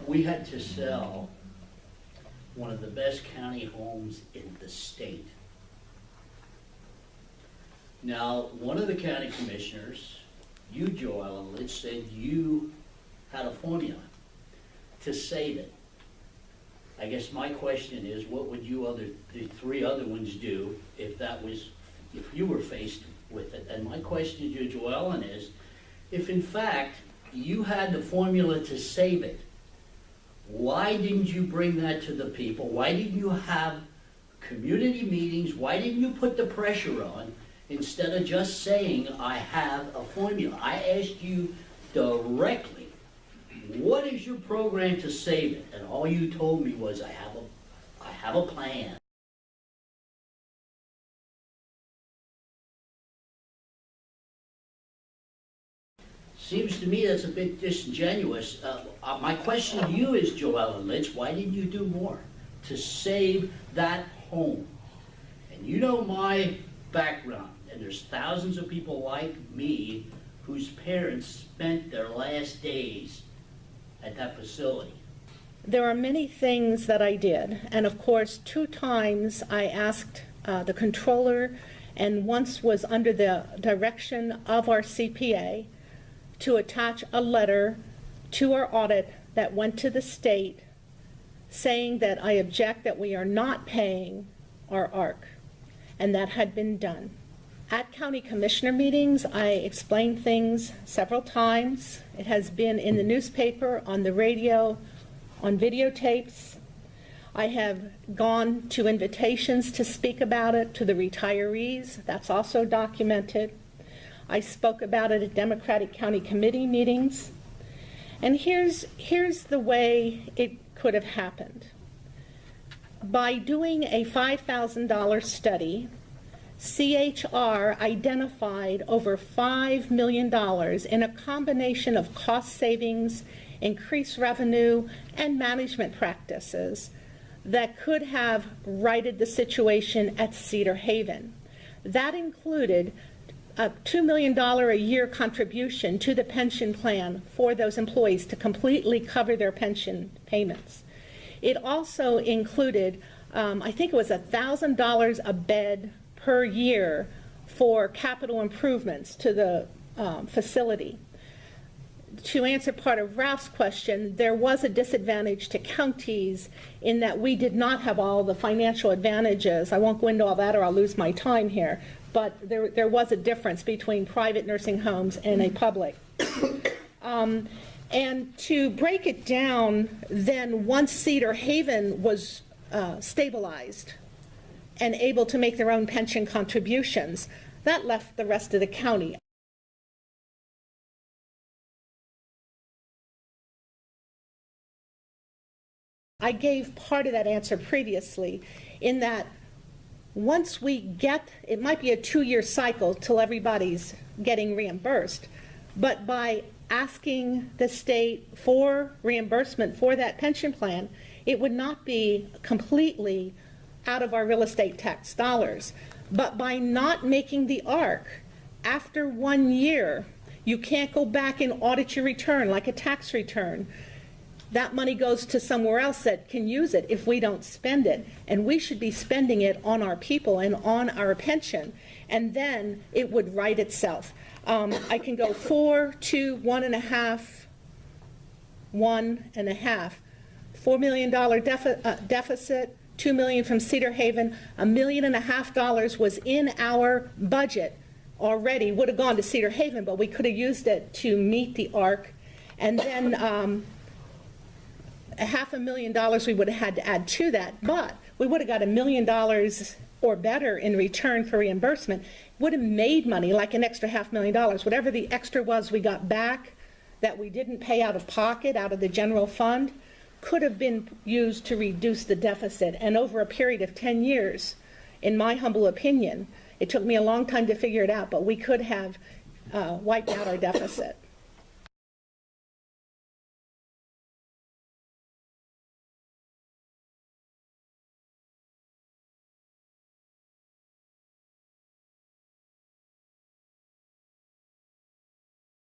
we had to sell one of the best county homes in the state. Now, one of the county commissioners, you, Joel and Litz, said you had a formula to save it. I guess my question is, what would the three other ones do if you were faced with it? And my question to Joellen is, if in fact you had the formula to save it, why didn't you bring that to the people? Why didn't you have community meetings? Why didn't you put the pressure on instead of just saying, I have a formula? I asked you directly, what is your program to save it? And all you told me was, I have a plan. Seems to me that's a bit disingenuous. My question to you is, Joel and Litz, why didn't you do more to save that home? And you know my background, and there's thousands of people like me whose parents spent their last days at that facility. There are many things that I did, and of course 2 times I asked the controller, and once was under the direction of our CPA, to attach a letter to our audit that went to the state saying that I object that we are not paying our ARC, and that had been done. At county commissioner meetings, I explained things several times. It has been in the newspaper, on the radio, on videotapes. I have gone to invitations to speak about it to the retirees. That's also documented. I spoke about it at Democratic County Committee meetings. And here's the way it could have happened. By doing a $5,000 study, CHR identified over $5 million in a combination of cost savings, increased revenue, and management practices that could have righted the situation at Cedar Haven. That included a $2 million a year contribution to the pension plan for those employees to completely cover their pension payments. It also included, I think it was $1,000 a bed per year for capital improvements to the facility. To answer part of Ralph's question, there was a disadvantage to counties in that we did not have all the financial advantages. I won't go into all that or I'll lose my time here, but there was a difference between private nursing homes and a public. And to break it down, then once Cedar Haven was stabilized and able to make their own pension contributions, that left the rest of the county. I gave part of that answer previously in that once we get, it might be a 2-year cycle till everybody's getting reimbursed, but by asking the state for reimbursement for that pension plan, it would not be completely out of our real estate tax dollars. But by not making the ARC, after 1 year, you can't go back and audit your return like a tax return. That money goes to somewhere else that can use it if we don't spend it. And we should be spending it on our people and on our pension. And then it would right itself. I can go 4, 2, 1.5, 1.5. $4 million deficit, $2 million from Cedar Haven, $1.5 million was in our budget already, would have gone to Cedar Haven, but we could have used it to meet the ARC. And then $500,000 we would have had to add to that, but we would have got $1 million or better in return for reimbursement. Would have made money, like an extra $500,000. Whatever the extra was we got back that we didn't pay out of pocket, out of the general fund, could have been used to reduce the deficit. And over a period of 10 years, in my humble opinion, it took me a long time to figure it out, but we could have wiped out our deficit.